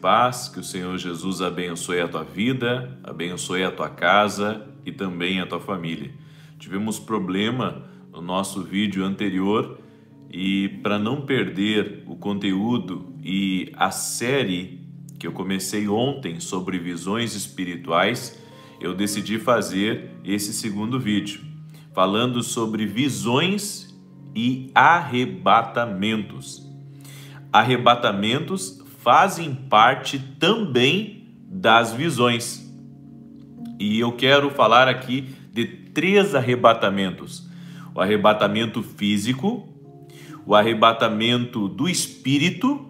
paz, que o Senhor Jesus abençoe a tua vida, abençoe a tua casa e também a tua família. Tivemos problema no nosso vídeo anterior e para não perder o conteúdo e a série que eu comecei ontem sobre visões espirituais, eu decidi fazer esse segundo vídeo, falando sobre visões e arrebatamentos. Arrebatamentos fazem parte também das visões. E eu quero falar aqui de 3 arrebatamentos: o arrebatamento físico, o arrebatamento do espírito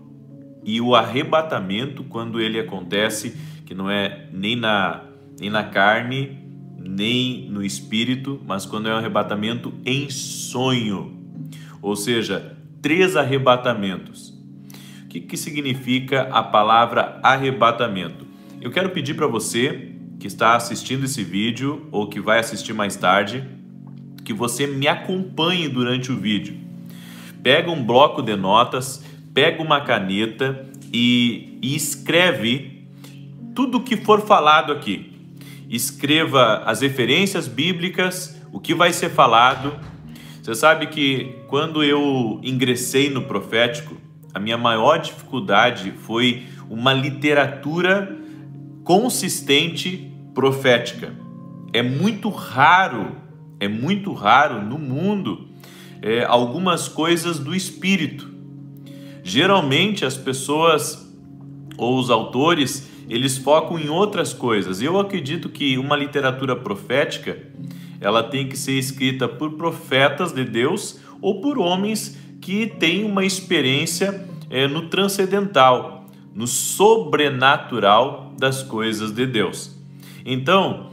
e o arrebatamento quando ele acontece, que não é nem na carne, nem no espírito, mas quando é um arrebatamento em sonho. Ou seja, 3 arrebatamentos. O que significa a palavra arrebatamento? Eu quero pedir para você que está assistindo esse vídeo ou que vai assistir mais tarde, que você me acompanhe durante o vídeo. Pega um bloco de notas, pega uma caneta e escreve tudo o que for falado aqui. Escreva as referências bíblicas, o que vai ser falado. Você sabe que quando eu ingressei no profético, a minha maior dificuldade foi uma literatura consistente profética. É muito raro no mundo algumas coisas do espírito. Geralmente as pessoas ou os autores, eles focam em outras coisas. Eu acredito que uma literatura profética, ela tem que ser escrita por profetas de Deus ou por homens que têm uma experiência no transcendental, no sobrenatural das coisas de Deus. Então,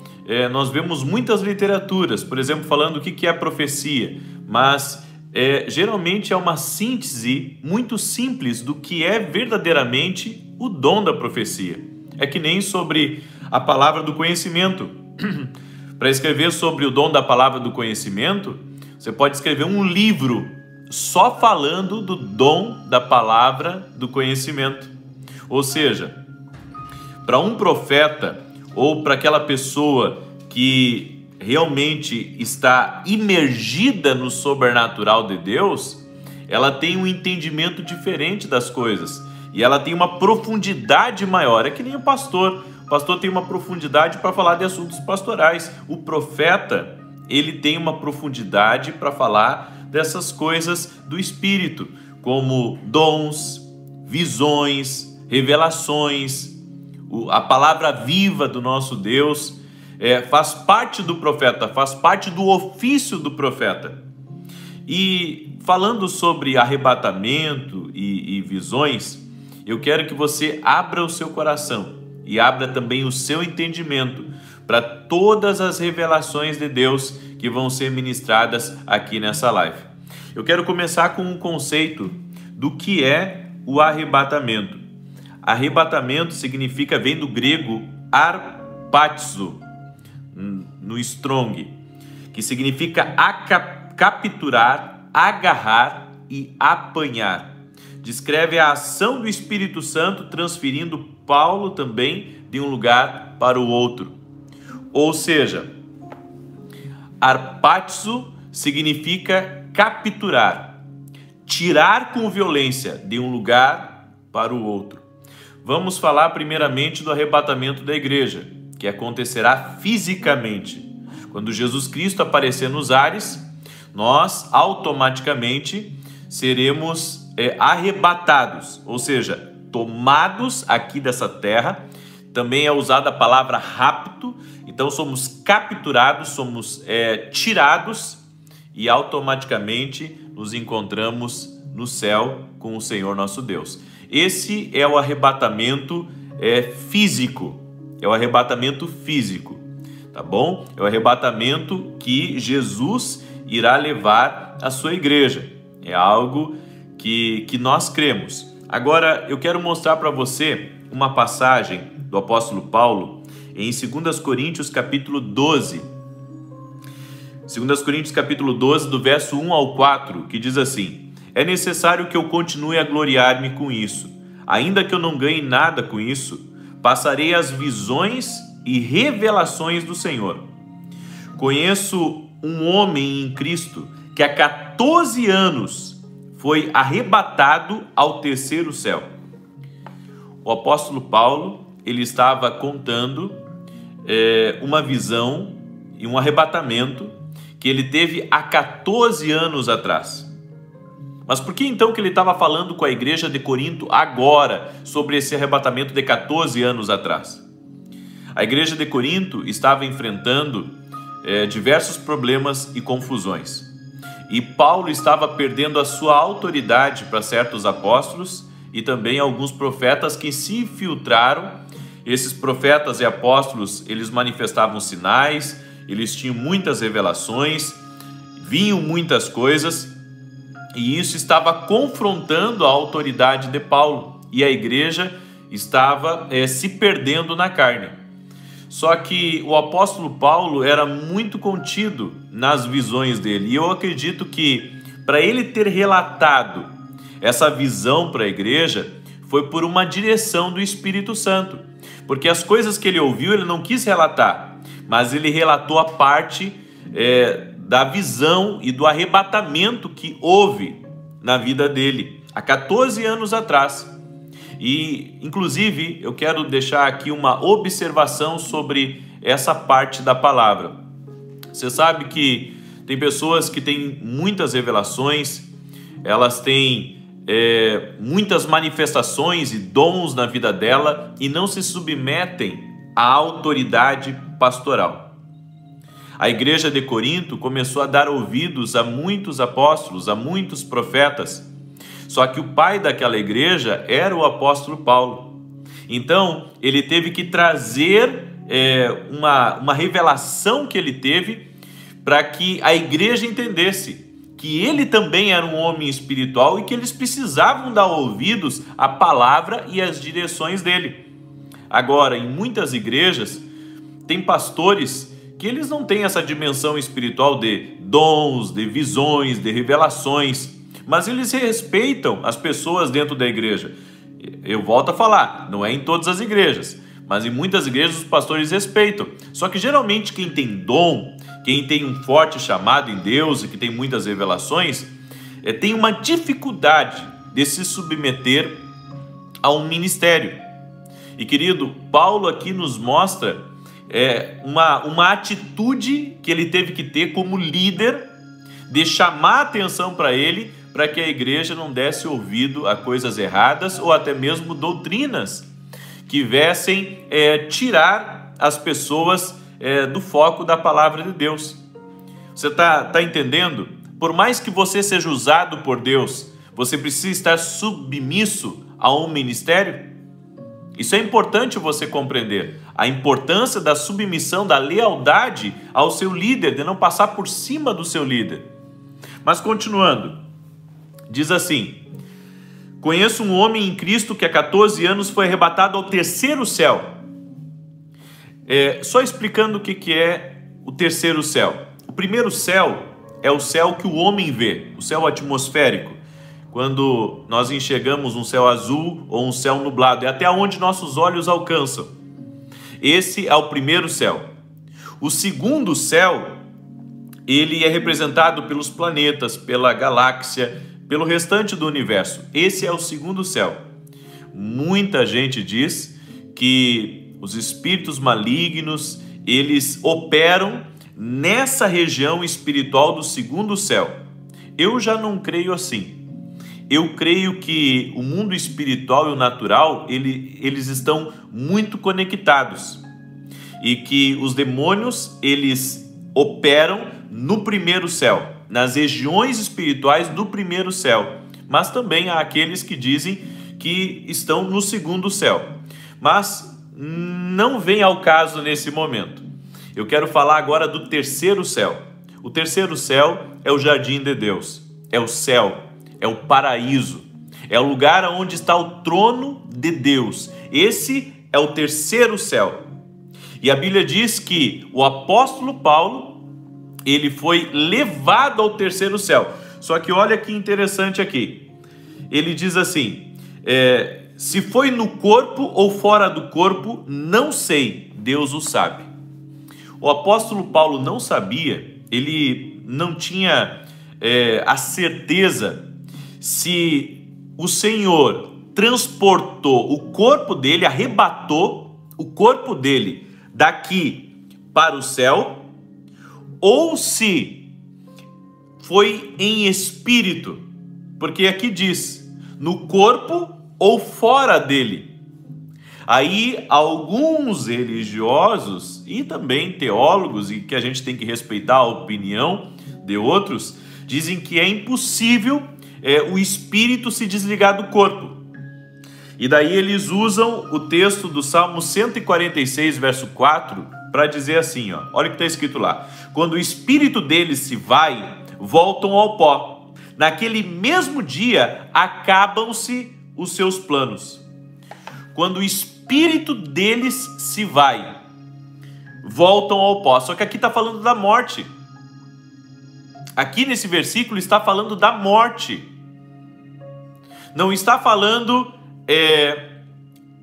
nós vemos muitas literaturas, por exemplo, falando o que é profecia, mas geralmente é uma síntese muito simples do que é verdadeiramente o dom da profecia. É que nem sobre a palavra do conhecimento. Para escrever sobre o dom da palavra do conhecimento, você pode escrever um livro só falando do dom da palavra do conhecimento. Ou seja, para um profeta ou para aquela pessoa que realmente está imergida no sobrenatural de Deus, ela tem um entendimento diferente das coisas e ela tem uma profundidade maior. É que nem o pastor. O pastor tem uma profundidade para falar de assuntos pastorais. O profeta, ele tem uma profundidade para falar dessas coisas do espírito, como dons, visões, revelações. A palavra viva do nosso Deus faz parte do profeta, faz parte do ofício do profeta. E falando sobre arrebatamento e visões, eu quero que você abra o seu coração e abra também o seu entendimento para todas as revelações de Deus que vão ser ministradas aqui nessa live. Eu quero começar com um conceito do que é o arrebatamento. Arrebatamento significa, vem do grego arpatizo, no Strong, que significa capturar, agarrar e apanhar. Descreve a ação do Espírito Santo transferindo Paulo também de um lugar para o outro. Ou seja, arpatizo significa capturar, tirar com violência de um lugar para o outro. Vamos falar primeiramente do arrebatamento da igreja, que acontecerá fisicamente. Quando Jesus Cristo aparecer nos ares, nós automaticamente seremos arrebatados, ou seja, tomados aqui dessa terra. Também é usada a palavra rapto, então somos capturados, somos tirados e automaticamente nos encontramos no céu com o Senhor nosso Deus. Esse é o arrebatamento físico, é o arrebatamento físico, tá bom? É o arrebatamento que Jesus irá levar à sua igreja, é algo que nós cremos. Agora eu quero mostrar para você uma passagem do apóstolo Paulo em 2 Coríntios capítulo 12. 2 Coríntios capítulo 12, do verso 1 ao 4, que diz assim: é necessário que eu continue a gloriar-me com isso, ainda que eu não ganhe nada com isso, passarei as visões e revelações do Senhor. Conheço um homem em Cristo que há 14 anos foi arrebatado ao terceiro céu. O apóstolo Paulo, ele estava contando uma visão e um arrebatamento que ele teve há 14 anos atrás. Mas por que então que ele estava falando com a igreja de Corinto agora sobre esse arrebatamento de 14 anos atrás? A igreja de Corinto estava enfrentando diversos problemas e confusões. E Paulo estava perdendo a sua autoridade para certos apóstolos e também alguns profetas que se infiltraram. Esses profetas e apóstolos, eles manifestavam sinais, eles tinham muitas revelações, vinham muitas coisas, e isso estava confrontando a autoridade de Paulo, e a igreja estava se perdendo na carne. Só que o apóstolo Paulo era muito contido nas visões dele, e eu acredito que para ele ter relatado essa visão para a igreja foi por uma direção do Espírito Santo, porque as coisas que ele ouviu ele não quis relatar, mas ele relatou a parte da visão e do arrebatamento que houve na vida dele há 14 anos atrás. E, inclusive, eu quero deixar aqui uma observação sobre essa parte da palavra. Você sabe que tem pessoas que têm muitas revelações, elas têm muitas manifestações e dons na vida dela e não se submetem à autoridade pastoral. A igreja de Corinto começou a dar ouvidos a muitos apóstolos, a muitos profetas. Só que o pai daquela igreja era o apóstolo Paulo. Então, ele teve que trazer uma revelação que ele teve para que a igreja entendesse que ele também era um homem espiritual e que eles precisavam dar ouvidos à palavra e às direções dele. Agora, em muitas igrejas, tem pastores que eles não têm essa dimensão espiritual de dons, de visões, de revelações, mas eles respeitam as pessoas dentro da igreja. Eu volto a falar, não é em todas as igrejas, mas em muitas igrejas os pastores respeitam. Só que geralmente quem tem dom, quem tem um forte chamado em Deus e que tem muitas revelações, tem uma dificuldade de se submeter a um ministério. E querido, Paulo aqui nos mostra uma atitude que ele teve que ter como líder de chamar atenção para ele, para que a igreja não desse ouvido a coisas erradas ou até mesmo doutrinas que viessem tirar as pessoas do foco da palavra de Deus. Você tá entendendo? Por mais que você seja usado por Deus, você precisa estar submisso a um ministério? Isso é importante você compreender. A importância da submissão, da lealdade ao seu líder, de não passar por cima do seu líder. Mas continuando, diz assim: conheço um homem em Cristo que há 14 anos foi arrebatado ao terceiro céu. Só explicando o que é o terceiro céu. O primeiro céu é o céu que o homem vê, o céu atmosférico. Quando nós enxergamos um céu azul ou um céu nublado, é até onde nossos olhos alcançam. Esse é o primeiro céu. O segundo céu, ele é representado pelos planetas, pela galáxia, pelo restante do universo. Esse é o segundo céu. Muita gente diz que os espíritos malignos, eles operam nessa região espiritual do segundo céu. Eu já não creio assim. Eu creio que o mundo espiritual e o natural, eles estão muito conectados. E que os demônios, eles operam no primeiro céu, nas regiões espirituais do primeiro céu. Mas também há aqueles que dizem que estão no segundo céu. Mas não vem ao caso nesse momento. Eu quero falar agora do terceiro céu. O terceiro céu é o jardim de Deus, é o céu, é o paraíso, é o lugar onde está o trono de Deus. Esse é o terceiro céu. E a Bíblia diz que o apóstolo Paulo, ele foi levado ao terceiro céu. Só que olha que interessante aqui. Ele diz assim, Se foi no corpo ou fora do corpo, não sei, Deus o sabe. O apóstolo Paulo não sabia, ele não tinha a certeza se o Senhor transportou o corpo dele, arrebatou o corpo dele daqui para o céu, ou se foi em espírito, porque aqui diz, no corpo ou fora dele. Aí alguns religiosos e também teólogos, e que a gente tem que respeitar a opinião de outros, dizem que é impossível o espírito se desligar do corpo. E daí eles usam o texto do Salmo 146, verso 4, para dizer assim, ó, olha o que está escrito lá. Quando o espírito deles se vai, voltam ao pó. Naquele mesmo dia, acabam-se os seus planos. Quando o espírito deles se vai, voltam ao pó. Só que aqui está falando da morte. Aqui nesse versículo está falando da morte. Não está falando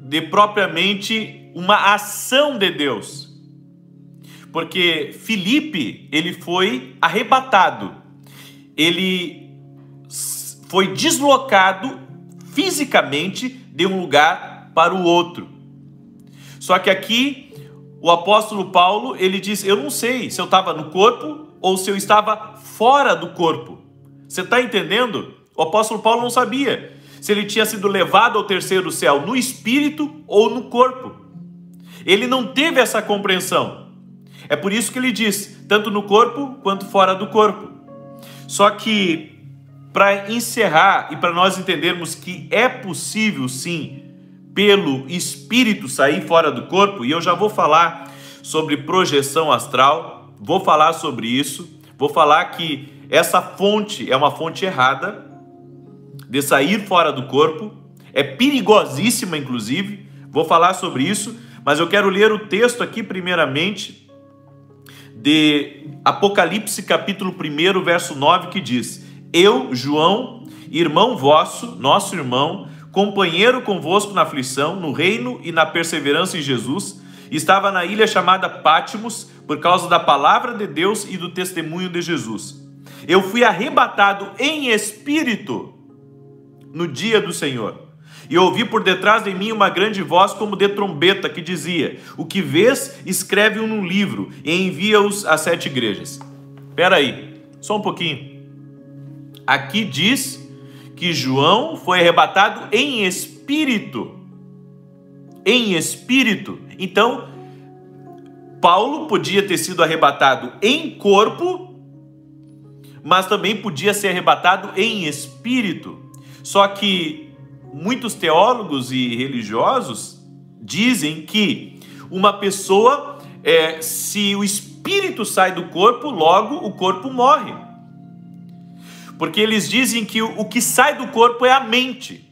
de propriamente uma ação de Deus. Porque Filipe, ele foi arrebatado. Ele foi deslocado fisicamente de um lugar para o outro. Só que aqui o apóstolo Paulo, ele diz, eu não sei se eu estava no corpo ou se eu estava fora do corpo. Você está entendendo? O apóstolo Paulo não sabia se ele tinha sido levado ao terceiro céu no espírito ou no corpo. Ele não teve essa compreensão. É por isso que ele diz, tanto no corpo quanto fora do corpo. Só que, para encerrar e para nós entendermos que é possível sim, pelo espírito sair fora do corpo, e eu já vou falar sobre projeção astral, vou falar sobre isso, vou falar que essa fonte é uma fonte errada, de sair fora do corpo, é perigosíssima inclusive, vou falar sobre isso, mas eu quero ler o texto aqui primeiramente, de Apocalipse capítulo 1, verso 9, que diz, eu, João, irmão vosso, nosso irmão, companheiro convosco na aflição, no reino e na perseverança em Jesus, estava na ilha chamada Pátimos, por causa da palavra de Deus e do testemunho de Jesus. Eu fui arrebatado em espírito no dia do Senhor, e ouvi por detrás de mim uma grande voz como de trombeta, que dizia, o que vês, escreve-o num livro, e envia-os às 7 igrejas. Espera aí, só um pouquinho. Aqui diz que João foi arrebatado em espírito. Em espírito. Então, Paulo podia ter sido arrebatado em corpo, mas também podia ser arrebatado em espírito. Só que muitos teólogos e religiosos dizem que uma pessoa, se o espírito sai do corpo, logo o corpo morre. Porque eles dizem que o que sai do corpo é a mente,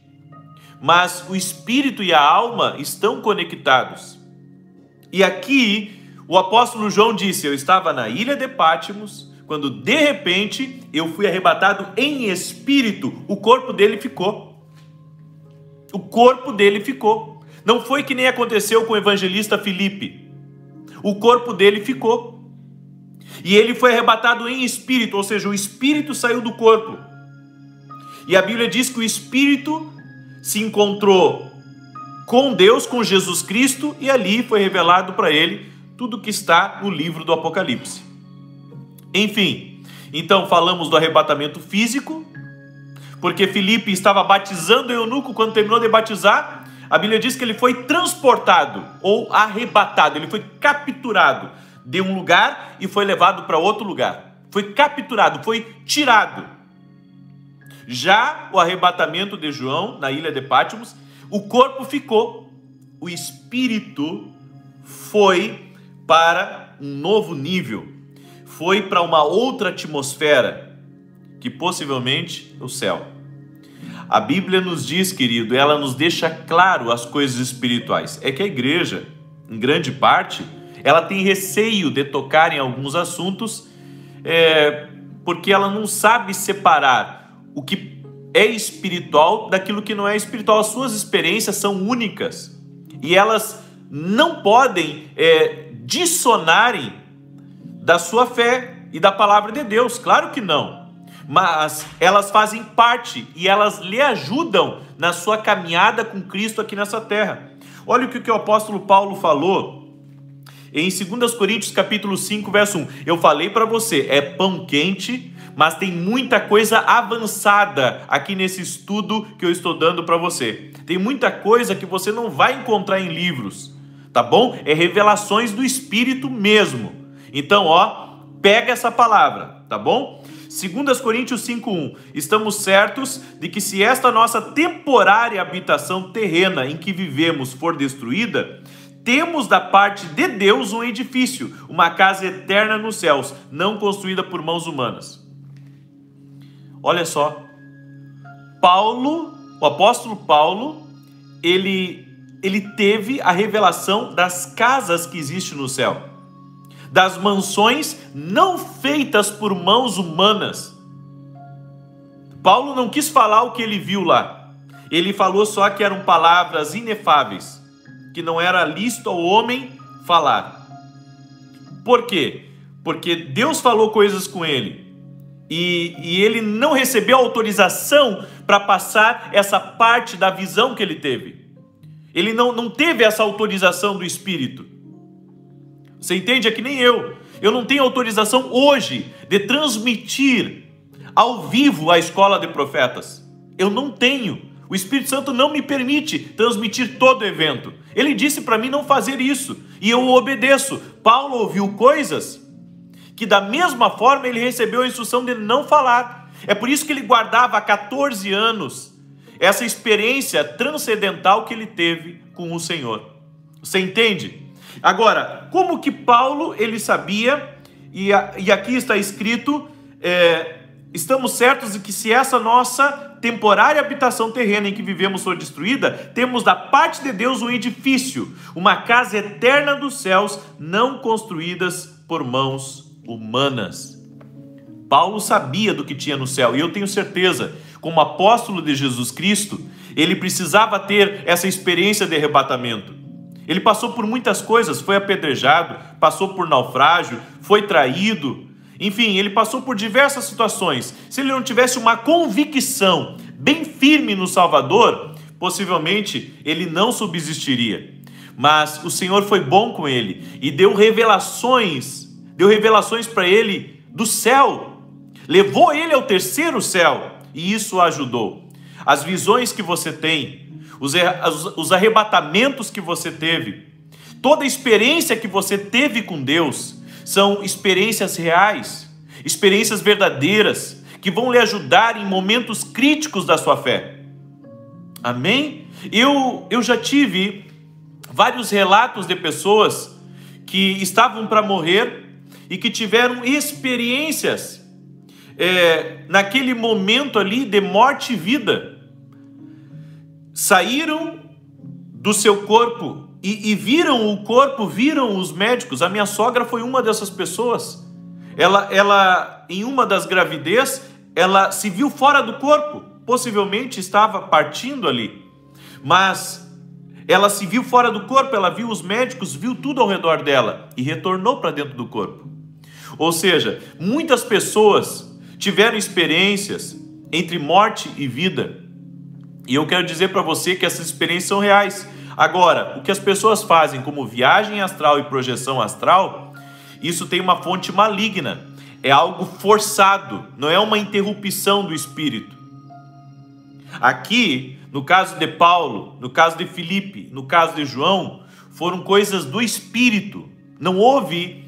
mas o espírito e a alma estão conectados. E aqui o apóstolo João disse, eu estava na ilha de Pátimos, quando de repente eu fui arrebatado em espírito, o corpo dele ficou. O corpo dele ficou. Não foi que nem aconteceu com o evangelista Filipe. O corpo dele ficou. E ele foi arrebatado em espírito, ou seja, o espírito saiu do corpo. E a Bíblia diz que o espírito se encontrou com Deus, com Jesus Cristo, e ali foi revelado para ele tudo que está no livro do Apocalipse. Enfim, então falamos do arrebatamento físico, porque Filipe estava batizando o eunuco. Quando terminou de batizar, a Bíblia diz que ele foi transportado ou arrebatado, ele foi capturado de um lugar e foi levado para outro lugar. Foi capturado, foi tirado. Já o arrebatamento de João na ilha de Pátimos, o corpo ficou, o espírito foi para um novo nível, foi para uma outra atmosfera, que possivelmente é o céu. A Bíblia nos diz, querido, ela nos deixa claro as coisas espirituais. É que a igreja, em grande parte, ela tem receio de tocar em alguns assuntos, porque ela não sabe separar o que é espiritual daquilo que não é espiritual. As suas experiências são únicas e elas não podem dissonarem da sua fé e da palavra de Deus, claro que não, mas elas fazem parte e elas lhe ajudam na sua caminhada com Cristo aqui nessa terra. Olha o que o apóstolo Paulo falou em 2 Coríntios capítulo 5, verso 1. Eu falei para você, é pão quente, mas tem muita coisa avançada aqui nesse estudo que eu estou dando para você. Tem muita coisa que você não vai encontrar em livros, tá bom? É revelações do Espírito mesmo. Então, pega essa palavra, tá bom? 2 Coríntios 5:1. Estamos certos de que se esta nossa temporária habitação terrena em que vivemos for destruída, temos da parte de Deus um edifício, uma casa eterna nos céus, não construída por mãos humanas. Olha só, o apóstolo Paulo, ele teve a revelação das casas que existem no céu, das mansões não feitas por mãos humanas. Paulo não quis falar o que ele viu lá, ele falou só que eram palavras inefáveis, que não era lícito ao homem falar. Por quê? Porque Deus falou coisas com ele e ele não recebeu autorização para passar essa parte da visão que ele teve. Ele não teve essa autorização do Espírito. Você entende? É que nem eu não tenho autorização hoje de transmitir ao vivo a escola de profetas. Eu não tenho. O Espírito Santo não me permite transmitir todo o evento. Ele disse para mim não fazer isso, e eu obedeço. Paulo ouviu coisas que da mesma forma ele recebeu a instrução de não falar. É por isso que ele guardava há 14 anos essa experiência transcendental que ele teve com o Senhor. Você entende? Agora, como que Paulo ele sabia, e aqui está escrito, estamos certos de que se essa nossa temporária habitação terrena em que vivemos for destruída, temos da parte de Deus um edifício, uma casa eterna dos céus, não construídas por mãos humanas. Paulo sabia do que tinha no céu, e eu tenho certeza, como apóstolo de Jesus Cristo, ele precisava ter essa experiência de arrebatamento. Ele passou por muitas coisas, foi apedrejado, passou por naufrágio, foi traído, enfim, ele passou por diversas situações. Se ele não tivesse uma convicção bem firme no Salvador, possivelmente ele não subsistiria. Mas o Senhor foi bom com ele e deu revelações para ele do céu. Levou ele ao terceiro céu e isso o ajudou. As visões que você tem, os arrebatamentos que você teve, toda a experiência que você teve com Deus, são experiências reais, experiências verdadeiras, que vão lhe ajudar em momentos críticos da sua fé. Amém? Eu já tive vários relatos de pessoas que estavam para morrer e que tiveram experiências naquele momento ali de morte e vida. Saíram do seu corpo e viram o corpo, viram os médicos. A minha sogra foi uma dessas pessoas. Ela em uma das gravidez, ela se viu fora do corpo. Possivelmente estava partindo ali. Mas ela se viu fora do corpo, ela viu os médicos, viu tudo ao redor dela e retornou para dentro do corpo. Ou seja, muitas pessoas tiveram experiências entre morte e vida. E eu quero dizer para você que essas experiências são reais. Agora, o que as pessoas fazem como viagem astral e projeção astral, isso tem uma fonte maligna. É algo forçado, não é uma interrupção do espírito. Aqui, no caso de Paulo, no caso de Filipe, no caso de João, foram coisas do espírito. Não houve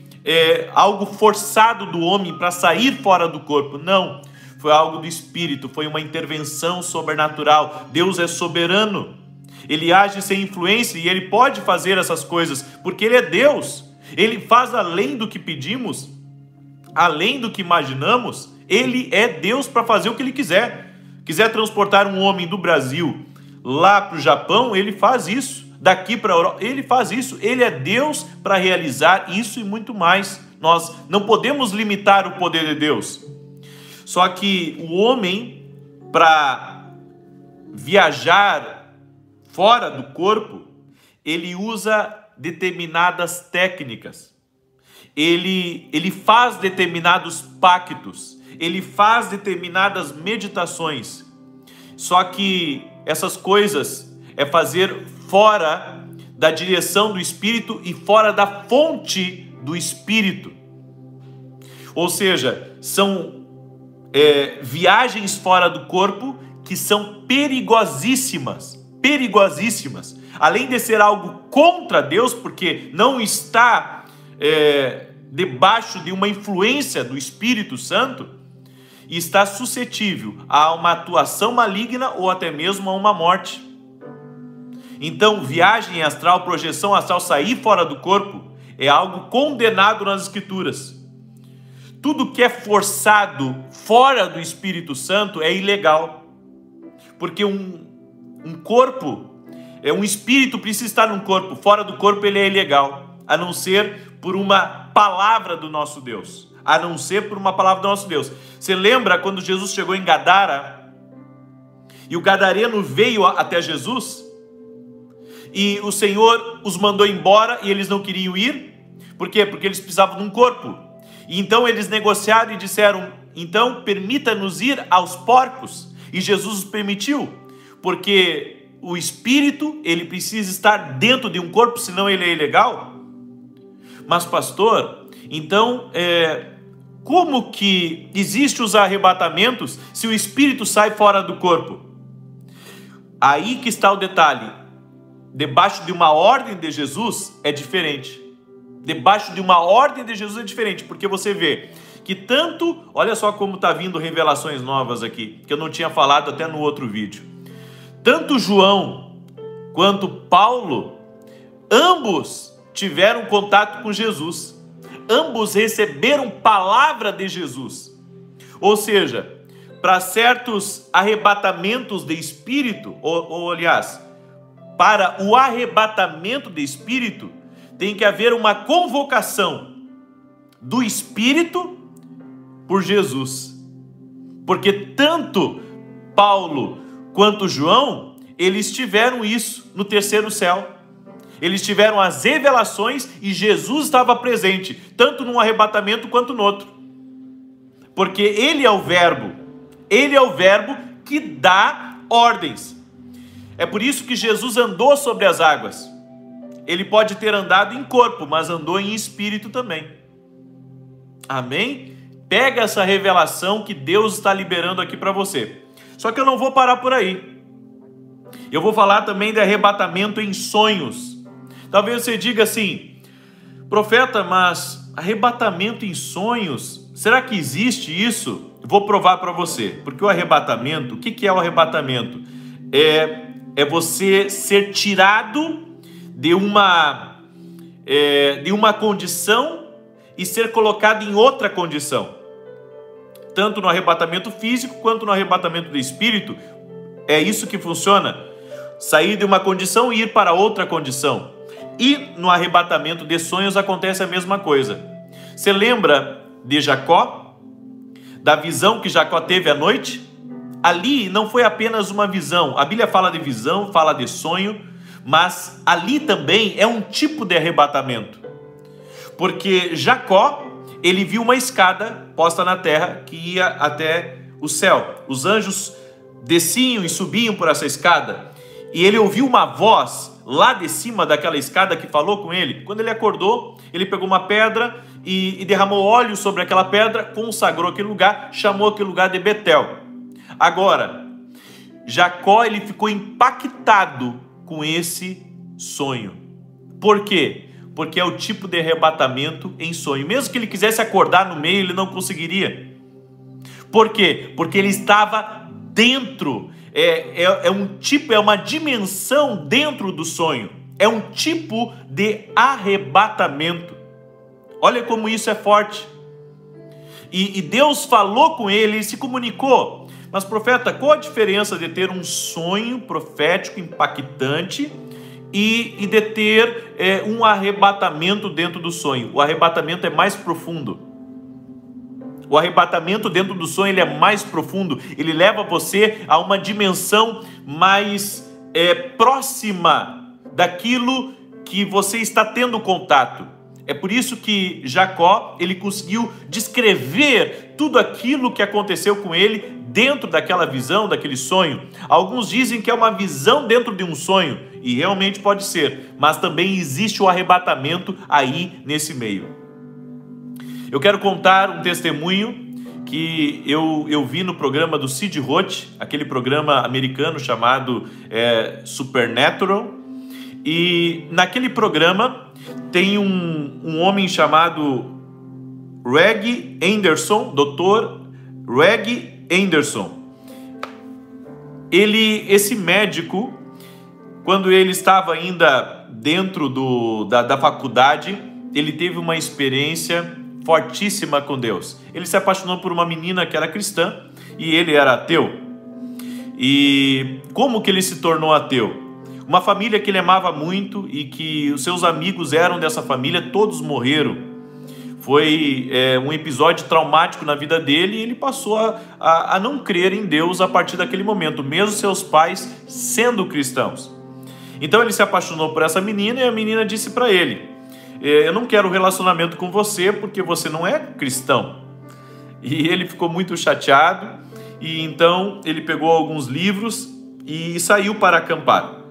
algo forçado do homem para sair fora do corpo, não. Foi algo do Espírito, foi uma intervenção sobrenatural. Deus é soberano. Ele age sem influência e Ele pode fazer essas coisas, porque Ele é Deus. Ele faz além do que pedimos, além do que imaginamos. Ele é Deus para fazer o que Ele quiser. Quiser transportar um homem do Brasil lá para o Japão, Ele faz isso. Daqui para a Europa, Ele faz isso. Ele é Deus para realizar isso e muito mais. Nós não podemos limitar o poder de Deus. Só que o homem, para viajar fora do corpo, ele usa determinadas técnicas. Ele faz determinados pactos, ele faz determinadas meditações. Só que essas coisas é fazer fora da direção do Espírito e fora da fonte do Espírito. Ou seja, são viagens fora do corpo que são perigosíssimas. Perigosíssimas. Além de ser algo contra Deus, porque não está debaixo de uma influência do Espírito Santo, e está suscetível a uma atuação maligna ou até mesmo a uma morte. Então, viagem astral, projeção astral, sair fora do corpo, é algo condenado nas Escrituras. Tudo que é forçado fora do Espírito Santo é ilegal. Porque um corpo, um espírito precisa estar num corpo, fora do corpo ele é ilegal, a não ser por uma palavra do nosso Deus. A não ser por uma palavra do nosso Deus. Você lembra quando Jesus chegou em Gadara e o gadareno veio até Jesus e o Senhor os mandou embora e eles não queriam ir? Por quê? Porque eles precisavam de um corpo. E então eles negociaram e disseram: então permita-nos ir aos porcos. E Jesus os permitiu, porque o espírito ele precisa estar dentro de um corpo, senão ele é ilegal. Mas pastor, então como que existem os arrebatamentos se o espírito sai fora do corpo? Aí que está o detalhe. Debaixo de uma ordem de Jesus é diferente. Debaixo de uma ordem de Jesus é diferente, porque você vê que tanto, olha só como está vindo revelações novas aqui, que eu não tinha falado até no outro vídeo. Tanto João quanto Paulo, ambos tiveram contato com Jesus. Ambos receberam palavra de Jesus. Ou seja, para certos arrebatamentos de espírito, ou aliás, para o arrebatamento de espírito, tem que haver uma convocação do espírito por Jesus. Porque tanto Paulo quanto João, eles tiveram isso no terceiro céu. Eles tiveram as revelações e Jesus estava presente, tanto num arrebatamento quanto no outro. Porque ele é o verbo que dá ordens. É por isso que Jesus andou sobre as águas. Ele pode ter andado em corpo, mas andou em espírito também. Amém? Pega essa revelação que Deus está liberando aqui para você. Só que eu não vou parar por aí. Eu vou falar também de arrebatamento em sonhos. Talvez você diga assim: profeta, mas arrebatamento em sonhos, será que existe isso? Vou provar para você. Porque o arrebatamento, o que é o arrebatamento? É você ser tirado de uma condição e ser colocado em outra condição. Tanto no arrebatamento físico quanto no arrebatamento do espírito, é isso que funciona. Sair de uma condição e ir para outra condição. E no arrebatamento de sonhos acontece a mesma coisa. Você lembra de Jacó? Da visão que Jacó teve à noite? Ali não foi apenas uma visão. A Bíblia fala de visão, fala de sonho, mas ali também é um tipo de arrebatamento. Porque Jacó, ele viu uma escada posta na terra que ia até o céu. Os anjos desciam e subiam por essa escada. E ele ouviu uma voz lá de cima daquela escada que falou com ele. Quando ele acordou, ele pegou uma pedra e derramou óleo sobre aquela pedra, consagrou aquele lugar, chamou aquele lugar de Betel. Agora, Jacó ele ficou impactado com esse sonho. Por quê? Porque é o tipo de arrebatamento em sonho. Mesmo que ele quisesse acordar no meio, ele não conseguiria. Por quê? Porque ele estava dentro. É uma dimensão dentro do sonho. É um tipo de arrebatamento. Olha como isso é forte. E Deus falou com ele e se comunicou. Mas, profeta, qual a diferença de ter um sonho profético impactante e de ter um arrebatamento dentro do sonho? O arrebatamento é mais profundo. O arrebatamento dentro do sonho, ele é mais profundo, ele leva você a uma dimensão mais próxima daquilo que você está tendo contato. É por isso que Jacó, ele conseguiu descrever tudo aquilo que aconteceu com ele dentro daquela visão, daquele sonho. Alguns dizem que é uma visão dentro de um sonho, e realmente pode ser, mas também existe o arrebatamento aí nesse meio. Eu quero contar um testemunho que eu vi no programa do Sid Roth, aquele programa americano chamado Supernatural, e naquele programa tem um homem chamado Reg Anderson, Dr. Reg Anderson. Esse médico, quando ele estava ainda dentro da faculdade, ele teve uma experiência fortíssima com Deus. Ele se apaixonou por uma menina que era cristã e ele era ateu. E como que ele se tornou ateu? Uma família que ele amava muito e que os seus amigos eram dessa família, todos morreram. Foi um episódio traumático na vida dele e ele passou a não crer em Deus a partir daquele momento, mesmo seus pais sendo cristãos. Então ele se apaixonou por essa menina e a menina disse para ele: eu não quero relacionamento com você porque você não é cristão. E ele ficou muito chateado e então ele pegou alguns livros e saiu para acampar.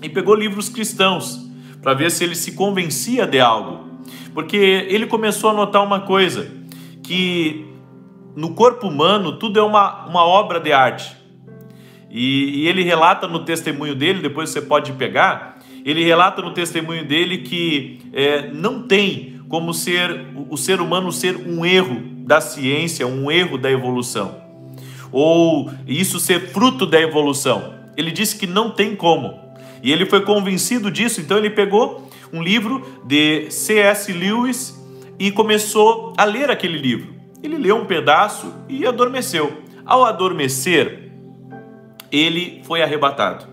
E pegou livros cristãos para ver se ele se convencia de algo. Porque ele começou a notar uma coisa, que no corpo humano tudo é uma obra de arte. E ele relata no testemunho dele, depois você pode pegar, ele relata no testemunho dele que não tem como o ser humano ser um erro da ciência, um erro da evolução. Ou isso ser fruto da evolução. Ele disse que não tem como. E ele foi convencido disso, então ele pegou um livro de C.S. Lewis e começou a ler aquele livro. Ele leu um pedaço e adormeceu. Ao adormecer, ele foi arrebatado.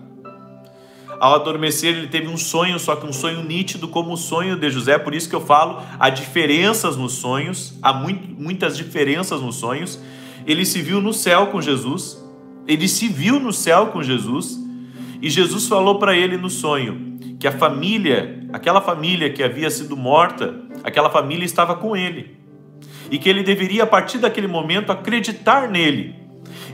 Ao adormecer, ele teve um sonho, só que um sonho nítido como o sonho de José. Por isso que eu falo, há diferenças nos sonhos, há muitas diferenças nos sonhos. Ele se viu no céu com Jesus, e Jesus falou para ele no sonho que aquela família que havia sido morta, aquela família estava com ele. E que ele deveria, a partir daquele momento, acreditar nele.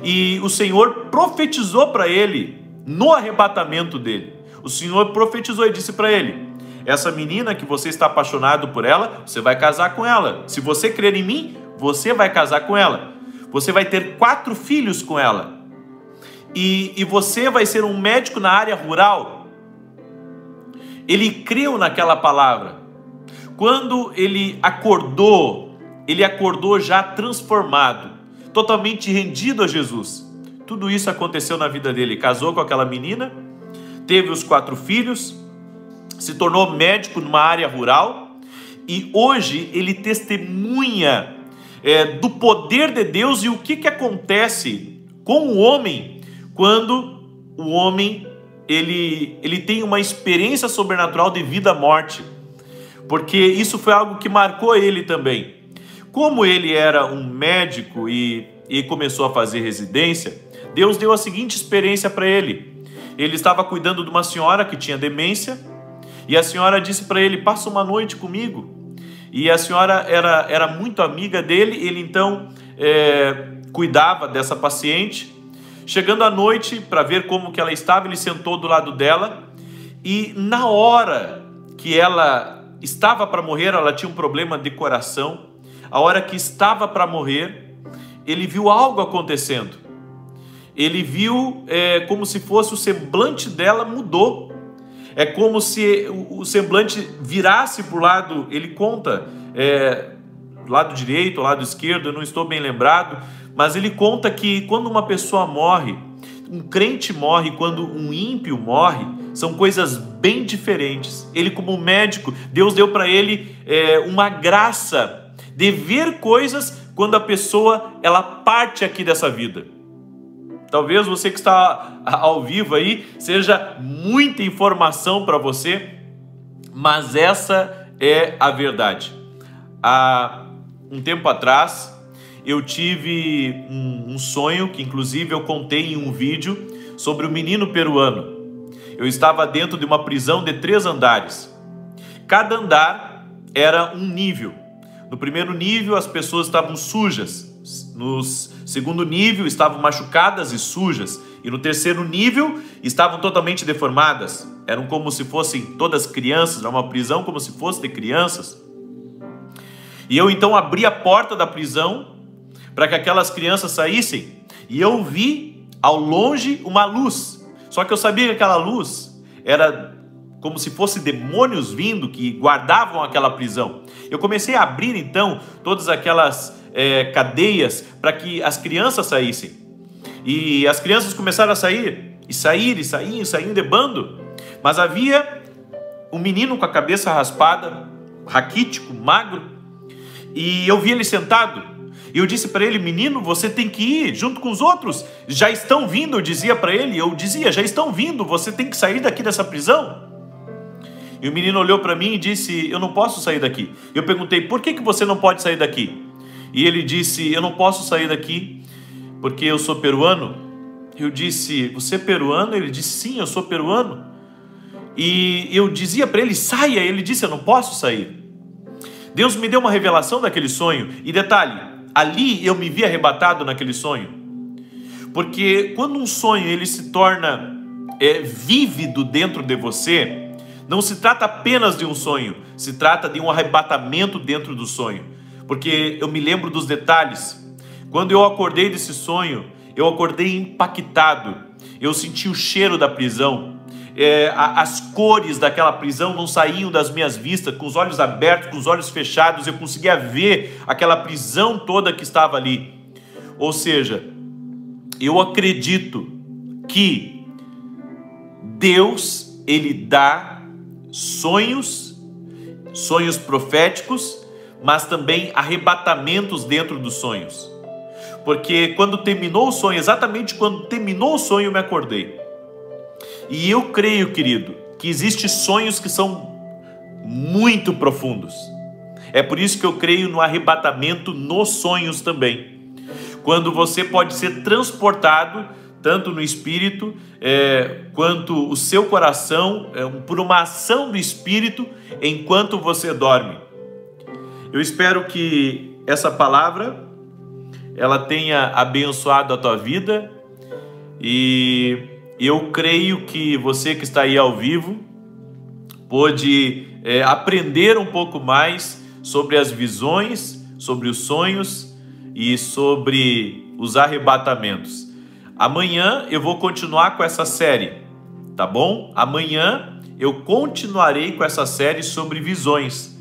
E o Senhor profetizou para ele, no arrebatamento dele. O Senhor profetizou e disse para ele: essa menina que você está apaixonado por ela, você vai casar com ela. Se você crer em mim, você vai casar com ela. Você vai ter 4 filhos com ela. E você vai ser um médico na área rural. Ele creu naquela palavra. Quando ele acordou já transformado, totalmente rendido a Jesus. Tudo isso aconteceu na vida dele. Casou com aquela menina, teve os 4 filhos, se tornou médico numa área rural e hoje ele testemunha do poder de Deus e o que acontece com o homem quando o homem ele tem uma experiência sobrenatural de vida à morte, porque isso foi algo que marcou ele também. Como ele era um médico e começou a fazer residência, Deus deu a seguinte experiência para ele. Ele estava cuidando de uma senhora que tinha demência e a senhora disse para ele: passa uma noite comigo. E a senhora era muito amiga dele, ele então cuidava dessa paciente. Chegando à noite para ver como que ela estava, ele sentou do lado dela e na hora que ela estava para morrer, ela tinha um problema de coração. A hora que estava para morrer, ele viu algo acontecendo. Ele viu como se fosse o semblante dela mudou. É como se o semblante virasse para o lado, ele conta, lado direito, lado esquerdo, eu não estou bem lembrado, mas ele conta que quando uma pessoa morre, um crente morre, quando um ímpio morre, são coisas bem diferentes. Ele, como médico, Deus deu para ele uma graça de ver coisas quando a pessoa ela parte aqui dessa vida. Talvez você que está ao vivo aí, seja muita informação para você, mas essa é a verdade. Há um tempo atrás, eu tive um sonho, que inclusive eu contei em um vídeo, sobre o menino peruano. Eu estava dentro de uma prisão de 3 andares. Cada andar era um nível. No primeiro nível as pessoas estavam sujas. No segundo nível estavam machucadas e sujas. E no terceiro nível estavam totalmente deformadas. Eram como se fossem todas crianças, era uma prisão como se fosse de crianças. E eu então abri a porta da prisão para que aquelas crianças saíssem. E eu vi ao longe uma luz. Só que eu sabia que aquela luz era como se fosse demônios vindo que guardavam aquela prisão. Eu comecei a abrir então todas aquelas cadeias para que as crianças saíssem. E as crianças começaram a sair, e saíam de bando. Mas havia um menino com a cabeça raspada, raquítico, magro, e eu vi ele sentado. E eu disse para ele: menino, você tem que ir junto com os outros. Já estão vindo, eu dizia para ele. Eu dizia: já estão vindo, você tem que sair daqui dessa prisão. E o menino olhou para mim e disse: eu não posso sair daqui. Eu perguntei: por que você não pode sair daqui? E ele disse: eu não posso sair daqui porque eu sou peruano. Eu disse: você é peruano? Ele disse: sim, eu sou peruano. E eu dizia para ele: saia. Ele disse: eu não posso sair. Deus me deu uma revelação daquele sonho. E detalhe, ali eu me vi arrebatado naquele sonho. Porque quando um sonho ele se torna vívido dentro de você, não se trata apenas de um sonho, se trata de um arrebatamento dentro do sonho. Porque eu me lembro dos detalhes. Quando eu acordei desse sonho, eu acordei impactado. Eu senti o cheiro da prisão. As cores daquela prisão não saíam das minhas vistas. Com os olhos abertos, com os olhos fechados, eu conseguia ver aquela prisão toda que estava ali. Ou seja, eu acredito que Deus, Ele dá sonhos proféticos, mas também arrebatamentos dentro dos sonhos. Porque quando terminou o sonho, exatamente quando terminou o sonho, eu me acordei. E eu creio, querido, que existem sonhos que são muito profundos. É por isso que eu creio no arrebatamento nos sonhos também. Quando você pode ser transportado, tanto no espírito, quanto o seu coração, por uma ação do espírito, enquanto você dorme. Eu espero que essa palavra ela tenha abençoado a tua vida, e eu creio que você que está aí ao vivo pôde aprender um pouco mais sobre as visões, sobre os sonhos e sobre os arrebatamentos. Amanhã eu vou continuar com essa série, tá bom? Amanhã eu continuarei com essa série sobre visões.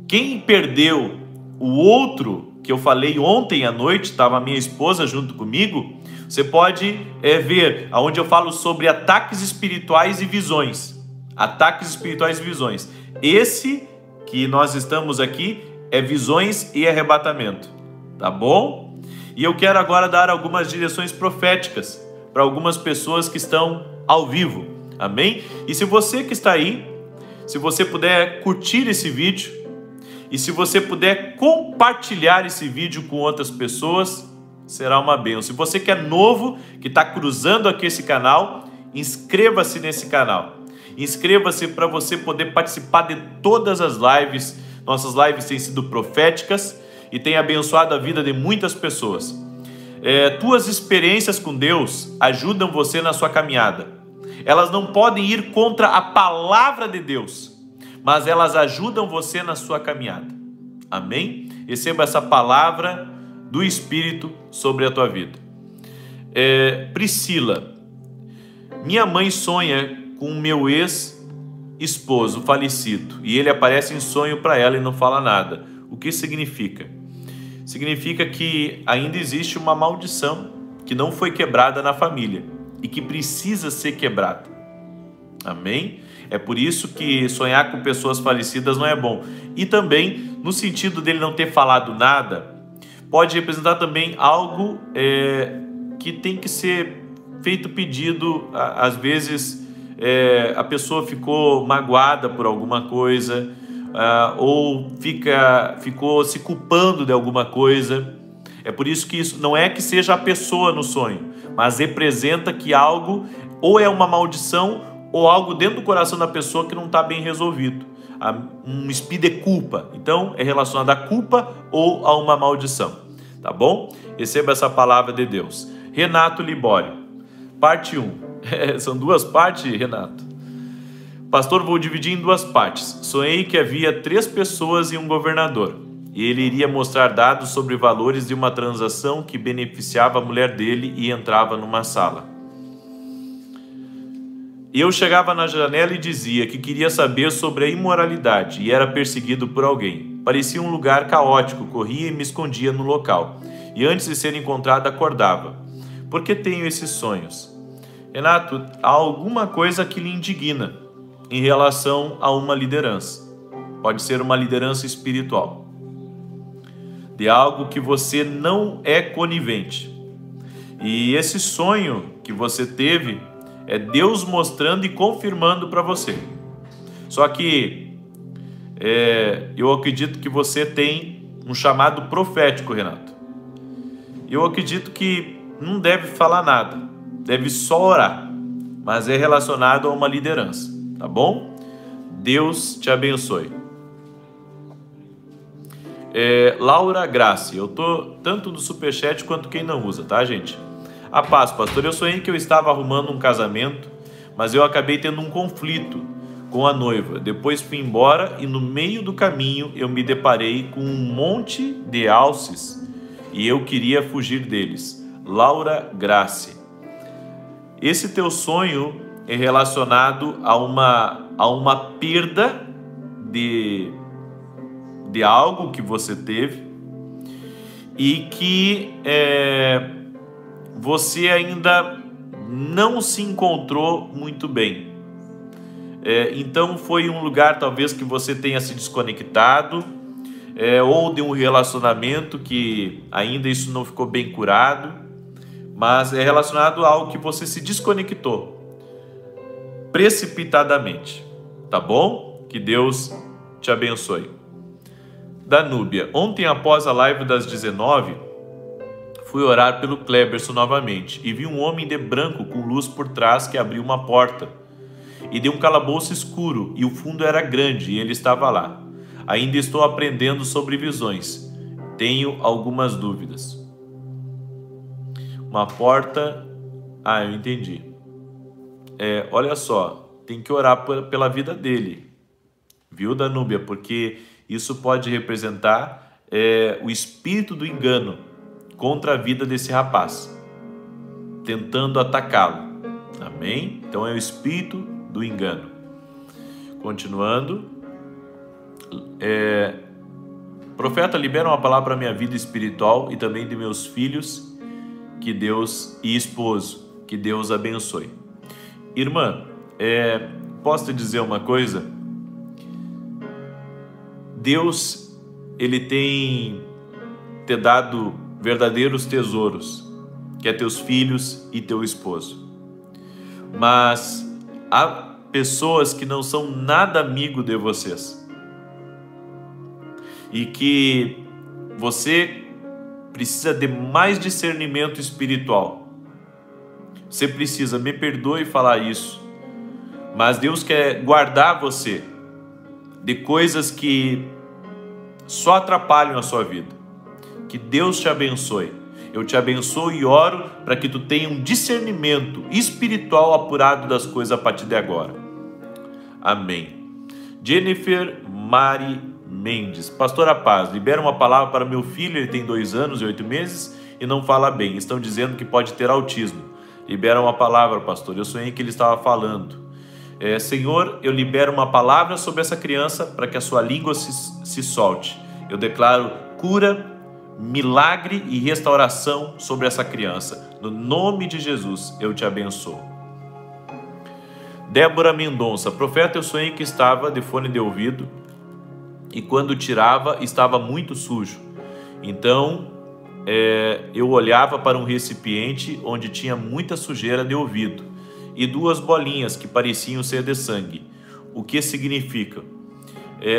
Quem perdeu o outro que eu falei ontem à noite, estava a minha esposa junto comigo, você pode ver onde eu falo sobre ataques espirituais e visões. Ataques espirituais e visões. Esse que nós estamos aqui é visões e arrebatamento, tá bom? E eu quero agora dar algumas direções proféticas para algumas pessoas que estão ao vivo, amém? E se você que está aí, se você puder curtir esse vídeo, e se você puder compartilhar esse vídeo com outras pessoas, será uma bênção. Se você que é novo, que está cruzando aqui esse canal, inscreva-se nesse canal. Inscreva-se para você poder participar de todas as lives. Nossas lives têm sido proféticas e têm abençoado a vida de muitas pessoas. Tuas experiências com Deus ajudam você na sua caminhada. Elas não podem ir contra a palavra de Deus, mas elas ajudam você na sua caminhada. Amém? Receba essa palavra do Espírito sobre a tua vida. Priscila, minha mãe sonha com o meu ex-esposo falecido e ele aparece em sonho para ela e não fala nada. O que significa? Significa que ainda existe uma maldição que não foi quebrada na família e que precisa ser quebrada. Amém? É por isso que sonhar com pessoas falecidas não é bom. E também, no sentido dele não ter falado nada, pode representar também algo que tem que ser feito pedido. Às vezes a pessoa ficou magoada por alguma coisa, ou ficou se culpando de alguma coisa. É por isso que isso não é que seja a pessoa no sonho, mas representa que algo ou é uma maldição ou algo dentro do coração da pessoa que não está bem resolvido. Um espírito de culpa. Então, é relacionado à culpa ou a uma maldição. Tá bom? Receba essa palavra de Deus. Renato Libório, parte 1. São duas partes, Renato? Pastor, vou dividir em duas partes. Sonhei que havia 3 pessoas e um governador. E ele iria mostrar dados sobre valores de uma transação que beneficiava a mulher dele e entrava numa sala. Eu chegava na janela e dizia que queria saber sobre a imoralidade e era perseguido por alguém. Parecia um lugar caótico, corria e me escondia no local. E antes de ser encontrado, acordava. Por que tenho esses sonhos? Renato, há alguma coisa que lhe indigna em relação a uma liderança. Pode ser uma liderança espiritual. De algo que você não é conivente. E esse sonho que você teve é Deus mostrando e confirmando para você. Só que eu acredito que você tem um chamado profético, Renato. Eu acredito que não deve falar nada, deve só orar, mas é relacionado a uma liderança, tá bom? Deus te abençoe. Laura Grace, eu tô tanto do superchat quanto quem não usa, tá, gente? A paz, pastor, eu sonhei que eu estava arrumando um casamento, mas eu acabei tendo um conflito com a noiva. Depois fui embora e no meio do caminho eu me deparei com um monte de alces e eu queria fugir deles. Laura Grace. Esse teu sonho é relacionado a uma perda de algo que você teve e que você ainda não se encontrou muito bem. Então foi um lugar talvez que você tenha se desconectado, ou de um relacionamento que ainda isso não ficou bem curado, mas é relacionado a algo que você se desconectou precipitadamente, tá bom? Que Deus te abençoe. Danúbia, ontem após a live das 19, fui orar pelo Kleberson novamente e vi um homem de branco com luz por trás que abriu uma porta e de um calabouço escuro e o fundo era grande e ele estava lá. Ainda estou aprendendo sobre visões. Tenho algumas dúvidas. Uma porta... eu entendi. Olha só, tem que orar pela vida dele. Viu, Danúbia? Porque isso pode representar o espírito do engano contra a vida desse rapaz, tentando atacá-lo. Amém? Então é o espírito do engano. Continuando. Profeta, libera uma palavra para a minha vida espiritual e também de meus filhos, que Deus, e esposo, que Deus abençoe. Irmã, posso te dizer uma coisa? Deus, Ele tem te dado verdadeiros tesouros, que é teus filhos e teu esposo. Mas há pessoas que não são nada amigo de vocês. E que você precisa de mais discernimento espiritual. Você precisa, me perdoe falar isso, mas Deus quer guardar você de coisas que só atrapalham a sua vida. Que Deus te abençoe. Eu te abençoo e oro para que tu tenha um discernimento espiritual apurado das coisas a partir de agora. Amém. Jennifer Mari Mendes. Pastora Paz, libera uma palavra para meu filho, ele tem 2 anos e 8 meses e não fala bem. Estão dizendo que pode ter autismo. Libera uma palavra, pastor. Eu sonhei que ele estava falando. Senhor, eu libero uma palavra sobre essa criança para que a sua língua se solte. Eu declaro cura, milagre e restauração sobre essa criança. No nome de Jesus, eu te abençoo. Débora Mendonça. Profeta, eu sonhei que estava de fone de ouvido e quando tirava estava muito sujo. Então eu olhava para um recipiente onde tinha muita sujeira de ouvido e 2 bolinhas que pareciam ser de sangue. O que significa?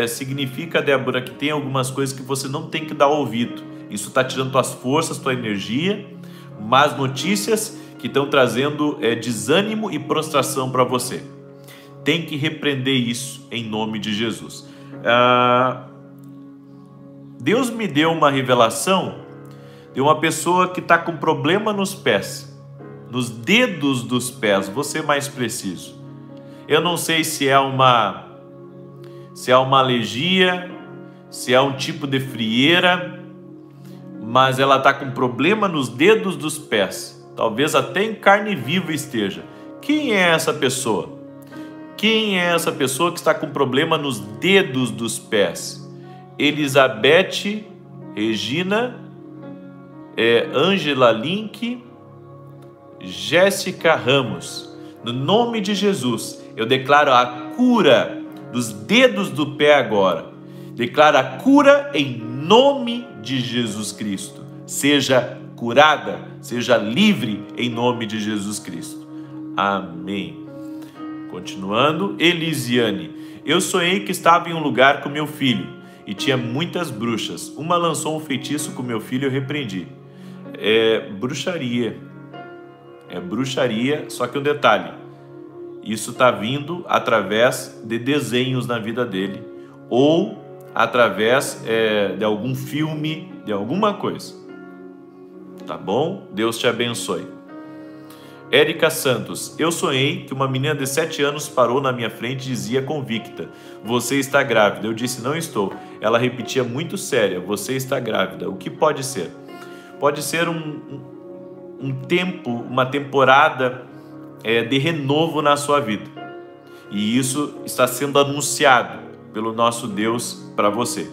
Significa, Débora, que tem algumas coisas que você não tem que dar ouvido. Isso está tirando tuas forças, tua energia, más notícias que estão trazendo desânimo e prostração para você. Tem que repreender isso em nome de Jesus. Deus me deu uma revelação de uma pessoa que está com problema nos pés, nos dedos dos pés, vou ser mais preciso. Eu não sei se é uma alergia, se é um tipo de frieira, mas ela está com problema nos dedos dos pés, talvez até em carne viva esteja. Quem é essa pessoa? Quem é essa pessoa que está com problema nos dedos dos pés? Elizabeth, Regina, Angela Link, Jéssica Ramos. No nome de Jesus, eu declaro a cura dos dedos do pé agora. Declaro a cura em nome de Jesus Cristo. Seja curada, seja livre em nome de Jesus Cristo. Amém. Continuando, Elisiane. Eu sonhei que estava em um lugar com meu filho e tinha muitas bruxas. Uma lançou um feitiço com meu filho e eu repreendi. É bruxaria. É bruxaria, só que um detalhe. Isso está vindo através de desenhos na vida dele ou através de algum filme, de alguma coisa. Tá bom? Deus te abençoe. Érica Santos. Eu sonhei que uma menina de 7 anos parou na minha frente e dizia convicta: você está grávida. Eu disse: não estou. Ela repetia muito séria: você está grávida. O que pode ser? Pode ser um tempo, uma temporada de renovo na sua vida. E isso está sendo anunciado pelo nosso Deus para você.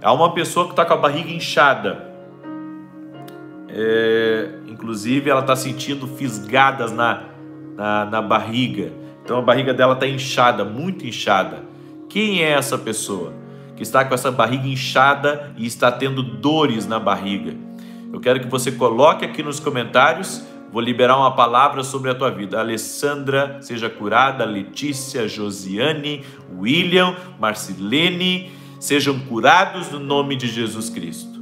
Há uma pessoa que está com a barriga inchada. Inclusive ela está sentindo fisgadas na barriga. Então a barriga dela está inchada, muito inchada. Quem é essa pessoa que está com essa barriga inchada e está tendo dores na barriga? Eu quero que você coloque aqui nos comentários. Vou liberar uma palavra sobre a tua vida. Alessandra, seja curada. Letícia, Josiane, William, Marcilene, sejam curados no nome de Jesus Cristo.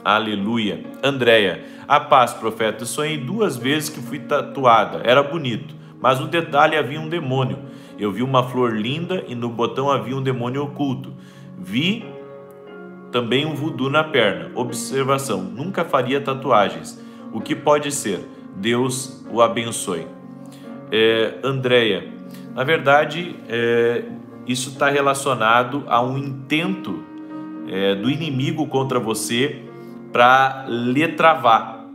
Aleluia. Andréia, a paz, profeta. Eu sonhei 2 vezes que fui tatuada. Era bonito, mas no detalhe havia um demônio. Eu vi uma flor linda e no botão havia um demônio oculto. Vi também um voodoo na perna. Observação, nunca faria tatuagens. O que pode ser? Deus o abençoe. Andréia, na verdade, isso está relacionado a um intento do inimigo contra você para lhe travar.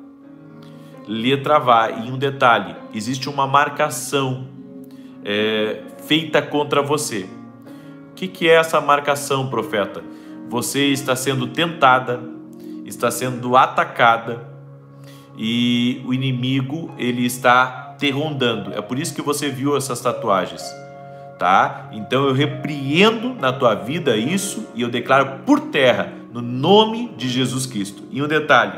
E um detalhe, existe uma marcação feita contra você. O que é essa marcação, profeta? Você está sendo tentada, está sendo atacada, e o inimigo, ele está te rondando. É por isso que você viu essas tatuagens, tá? Então eu repreendo na tua vida isso e eu declaro por terra, no nome de Jesus Cristo. E um detalhe,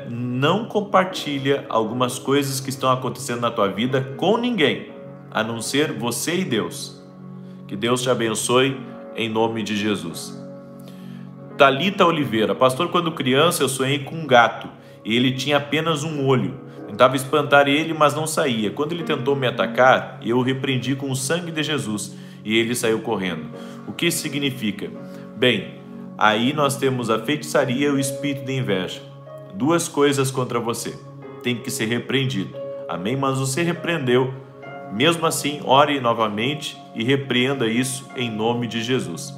não compartilha algumas coisas que estão acontecendo na tua vida com ninguém, a não ser você e Deus. Que Deus te abençoe em nome de Jesus. Thalita Oliveira. Pastor, quando criança eu sonhei com um gato e ele tinha apenas um olho. Tentava espantar ele, mas não saía. Quando ele tentou me atacar, eu o repreendi com o sangue de Jesus e ele saiu correndo. O que isso significa? Bem, aí nós temos a feitiçaria e o espírito de inveja. 2 coisas contra você. Tem que ser repreendido. Amém? Mas você repreendeu. Mesmo assim, ore novamente e repreenda isso em nome de Jesus.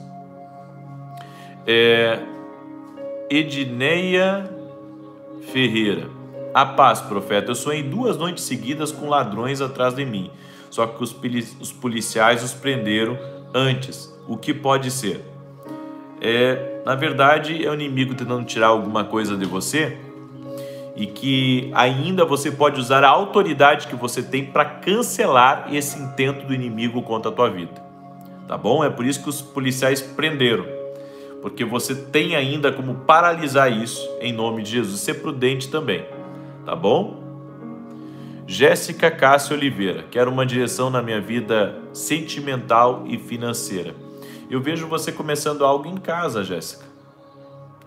Edneia Ferreira. A paz, profeta. Eu sonhei 2 noites seguidas com ladrões atrás de mim. Só que os policiais os prenderam antes. O que pode ser? Na verdade, é o inimigo tentando tirar alguma coisa de você e que ainda você pode usar a autoridade que você tem para cancelar esse intento do inimigo contra a tua vida. Tá bom? É por isso que os policiais prenderam. Porque você tem ainda como paralisar isso em nome de Jesus. Ser prudente também, tá bom? Jéssica Cássia Oliveira. Quero uma direção na minha vida sentimental e financeira. Eu vejo você começando algo em casa, Jéssica.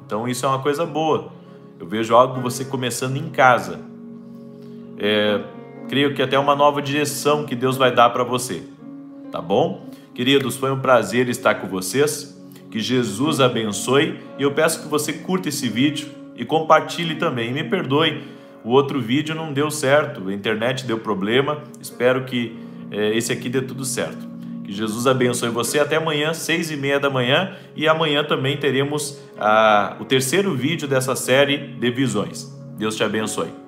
Então isso é uma coisa boa. Eu vejo algo você começando em casa. Creio que até uma nova direção que Deus vai dar para você. Tá bom? Queridos, foi um prazer estar com vocês. Que Jesus abençoe. E eu peço que você curta esse vídeo e compartilhe também. E me perdoe, o outro vídeo não deu certo. A internet deu problema. Espero que esse aqui dê tudo certo. Que Jesus abençoe você. Até amanhã, 6h30 da manhã. E amanhã também teremos o terceiro vídeo dessa série de visões. Deus te abençoe.